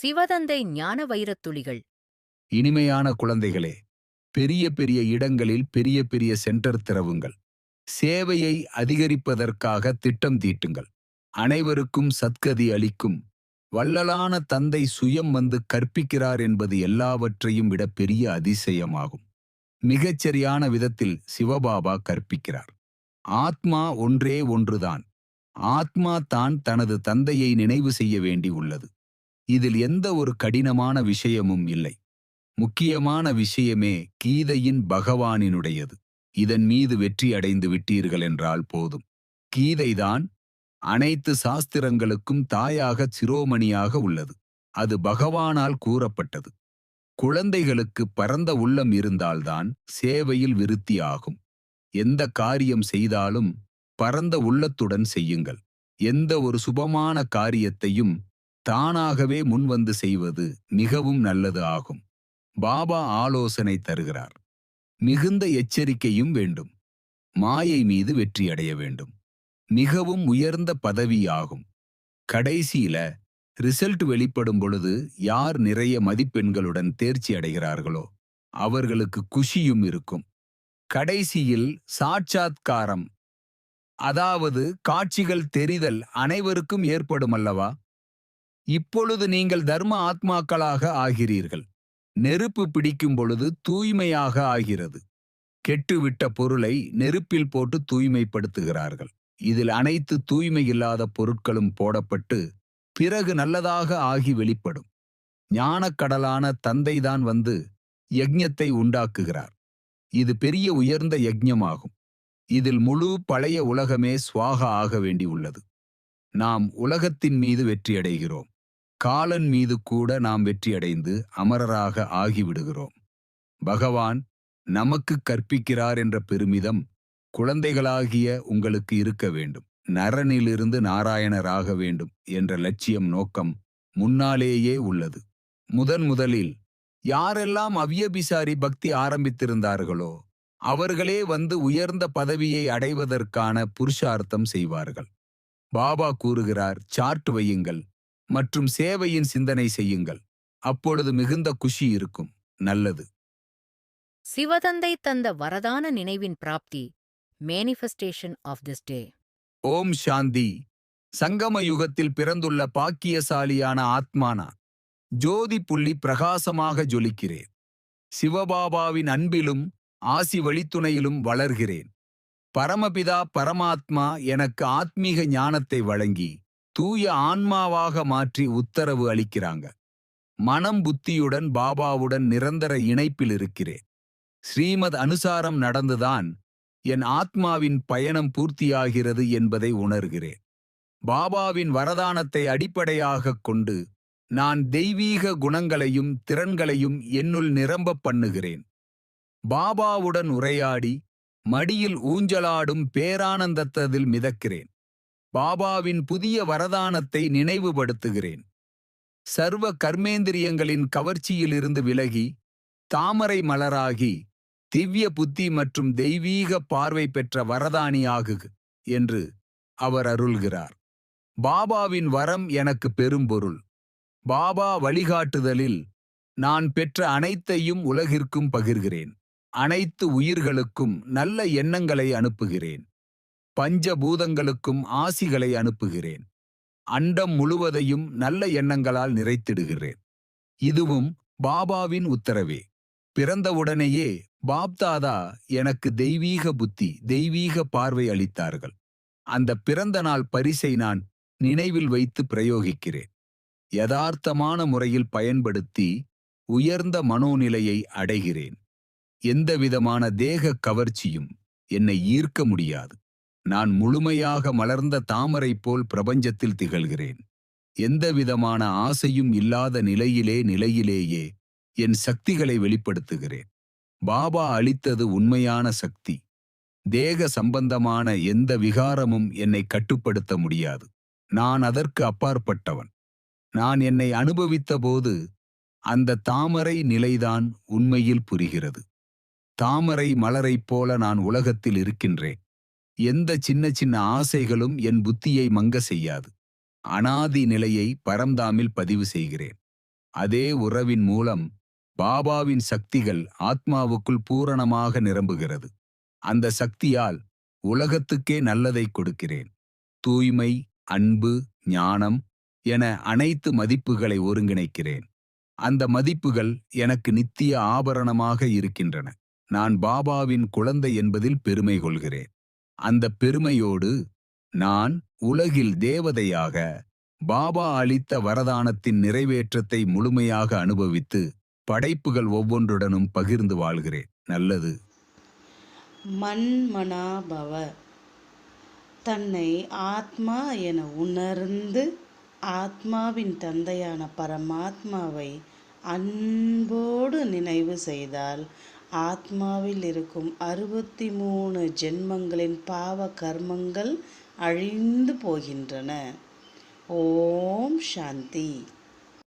சிவதந்தை ஞான வைரத்துளிகள். இனிமையான குழந்தைகளே, பெரிய பெரிய இடங்களில் பெரிய பெரிய சென்டர் திறவுங்கள். சேவையை அதிகரிப்பதற்காக திட்டம் தீட்டுங்கள். அனைவருக்கும் சத்கதி அளிக்கும் வள்ளலான தந்தை சுயம் வந்து கற்பிக்கிறார் என்பது எல்லாவற்றையும் விட பெரிய அதிசயமாகும். மிகச்சரியான விதத்தில் சிவபாபா கற்பிக்கிறார். ஆத்மா ஒன்றே ஒன்றுதான். ஆத்மா தான் தனது தந்தையை நினைவு செய்ய வேண்டி உள்ளது. இதில் எந்த ஒரு கடினமான விஷயமும் இல்லை. முக்கியமான விஷயமே கீதையின் பகவானினுடையது. இதன் மீது வெற்றி அடைந்து விட்டீர்கள் என்றால் போதும். கீதைதான் அனைத்து சாஸ்திரங்களுக்கும் தாயாக சிரோமணியாக உள்ளது. அது பகவானால் கூறப்பட்டது. குழந்தைகளுக்கு பரந்த உள்ளம் இருந்தால்தான் சேவையில் விருத்தி ஆகும். எந்த காரியம் செய்தாலும் பரந்த உள்ளத்துடன் செய்யுங்கள். எந்த ஒரு சுபமான காரியத்தையும் தானாகவே முன்வந்து செய்வது மிகவும் நல்லது ஆகும். பாபா ஆலோசனை தருகிறார். மிகுந்த எச்சரிக்கையும் வேண்டும். மாயை மீது வெற்றியடைய வேண்டும். மிகவும் உயர்ந்த பதவி ஆகும். கடைசியில ரிசல்ட் வெளிப்படும் பொழுது யார் நிறைய மதிப்பெண்களுடன் தேர்ச்சி அடைகிறார்களோ அவர்களுக்கு குஷியும் இருக்கும். கடைசியில் சாட்சாத்காரம், அதாவது காட்சிகள் தெரிதல் அனைவருக்கும் ஏற்படும் அல்லவா? இப்பொழுது நீங்கள் தர்ம ஆத்மாக்களாக ஆகிறீர்கள். நெருப்பு பிடிக்கும் பொழுது தூய்மையாக ஆகிறது. கெட்டுவிட்ட பொருளை நெருப்பில் போட்டு தூய்மைப்படுத்துகிறார்கள். இதில் அனைத்து தூய்மையில்லாத பொருட்களும் போடப்பட்டு பிறகு நல்லதாக ஆகி வெளிப்படும். ஞானக்கடலான தந்தைதான் வந்து யஜ்ஞத்தை உண்டாக்குகிறார். இது பெரிய உயர்ந்த யஜ்ஞமாகும். இதில் முழு பழைய உலகமே ஸ்வாகா ஆக வேண்டி உள்ளது. நாம் உலகத்தின் மீது வெற்றியடைகிறோம். காலன் மீது கூட நாம் வெற்றியடைந்து அமரராக ஆகிவிடுகிறோம். பகவான் நமக்கு கற்பிக்கிறார் என்ற பெருமிதம் குழந்தைகளாகிய உங்களுக்கு இருக்க வேண்டும். நரனிலிருந்து நாராயணராக வேண்டும் என்ற லட்சியம் நோக்கம் முன்னாலேயே உள்ளது. முதலில் யாரெல்லாம் அவ்யபிசாரி பக்தி ஆரம்பித்திருந்தார்களோ அவர்களே வந்து உயர்ந்த பதவியை அடைவதற்கான புருஷார்த்தம் செய்வார்கள். பாபா கூறுகிறார், சார்ட் வையுங்கள் மற்றும் சேவையின் சிந்தனை செய்யுங்கள். அப்பொழுது மிகுந்த குஷி இருக்கும். நல்லது. சிவதந்தை தந்த வரதான நினைவின் பிராப்தி. Manifestation of this day. ஓம் சாந்தி. சங்கம யுகத்தில் பிறந்துள்ள பாக்கியசாலியான ஆத்மானா ஜோதி புள்ளி பிரகாசமாக ஜொலிக்கிறேன். சிவபாபாவின் அன்பிலும் ஆசி வழித்துணையிலும் வளர்கிறேன். பரமபிதா பரமாத்மா எனக்கு ஆத்மீக ஞானத்தை வழங்கி தூய ஆன்மாவாக மாற்றி உத்தரவு அளிக்கிறாங்க. மனம் புத்தியுடன் பாபாவுடன் நிரந்தர இணைப்பில் இருக்கிறேன். ஸ்ரீமத் அனுசாரம் நடந்துதான் என் ஆத்மாவின் பயணம் பூர்த்தியாகிறது என்பதை உணர்கிறேன். பாபாவின் வரதானத்தை அடிப்படையாகக் கொண்டு நான் தெய்வீக குணங்களையும் திறன்களையும் என்னுள் நிரம்ப பண்ணுகிறேன். பாபாவுடன் உரையாடி மடியில் ஊஞ்சலாடும் பேரானந்தத்ததில் மிதக்கிறேன். பாபாவின் புதிய வரதானத்தை நினைவுபடுத்துகிறேன். சர்வ கர்மேந்திரியங்களின் கவர்ச்சியிலிருந்து விலகி தாமரை மலராகி திவ்ய புத்தி மற்றும் தெய்வீக பார்வை பெற்ற வரதானியாகு என்று அவர் அருள்கிறார். பாபாவின் வரம் எனக்கு பெரும்பொருள். பாபா வழிகாட்டுதலில் நான் பெற்ற அனைத்தையும் உலகிற்கும் பகிர்கிறேன். அனைத்து உயிர்களுக்கும் நல்ல எண்ணங்களை அனுப்புகிறேன். பஞ்சபூதங்களுக்கும் ஆசிகளை அனுப்புகிறேன். அண்டம் முழுவதையும் நல்ல எண்ணங்களால் நிறைத்திடுகிறேன். இதுவும் பாபாவின் உத்தரவே. பிறந்தவுடனேயே பாப்தாதா எனக்கு தெய்வீக புத்தி, தெய்வீக பார்வை அளித்தார்கள். அந்த பிறந்த நாள் பரிசை நான் நினைவில் வைத்து பிரயோகிக்கிறேன். யதார்த்தமான முறையில் பயன்படுத்தி உயர்ந்த மனோநிலையை அடைகிறேன். எந்தவிதமான தேக கவர்ச்சியும் என்னை ஈர்க்க முடியாது. நான் முழுமையாக மலர்ந்த தாமரை போல் பிரபஞ்சத்தில் திகழ்கிறேன். எந்தவிதமான ஆசையும் இல்லாத நிலையிலேயே என் சக்திகளை வெளிப்படுத்துகிறேன். பாபா அளித்தது உண்மையான சக்தி. தேக சம்பந்தமான எந்த விகாரமும் என்னை கட்டுப்படுத்த முடியாது. நான் அதற்கு அப்பாற்பட்டவன். நான் என்னை அனுபவித்தபோது அந்த தாமரை நிலைதான் உண்மையில் புரிகிறது. தாமரை மலரைப் போல நான் உலகத்தில் இருக்கின்றேன். எந்த சின்ன சின்ன ஆசைகளும் என் புத்தியை மங்க செய்யாது. அனாதி நிலையை பரம்தாமில் பதிவு செய்கிறேன். அதே உறவின் மூலம் பாபாவின் சக்திகள் ஆத்மாவுக்குள் பூரணமாக நிரம்புகிறது. அந்த சக்தியால் உலகத்துக்கே நல்லதை கொடுக்கிறேன். தூய்மை, அன்பு, ஞானம் என அனைத்து மதிப்புகளை ஒருங்கிணைக்கிறேன். அந்த மதிப்புகள் எனக்கு நித்திய ஆபரணமாக இருக்கின்றன. நான் பாபாவின் குழந்தை என்பதில் பெருமை கொள்கிறேன். அந்த பெருமையோடு நான் உலகில் தேவதையாக பாபா அளித்த வரதானத்தின் நிறைவேற்றத்தை முழுமையாக அனுபவித்து படைப்புகள் ஒவ்வொன்றுடனும் பகிர்ந்து வாழ்கிறேன். நல்லது. மன்மனாபவ. தன்னை ஆத்மா என உணர்ந்து ஆத்மாவின் தந்தையான பரமாத்மாவை அன்போடு நினைவு செய்தால் ஆத்மாவில் இருக்கும் 63 ஜென்மங்களின் பாவ கர்மங்கள் அழிந்து போகின்றன. ஓம் சாந்தி.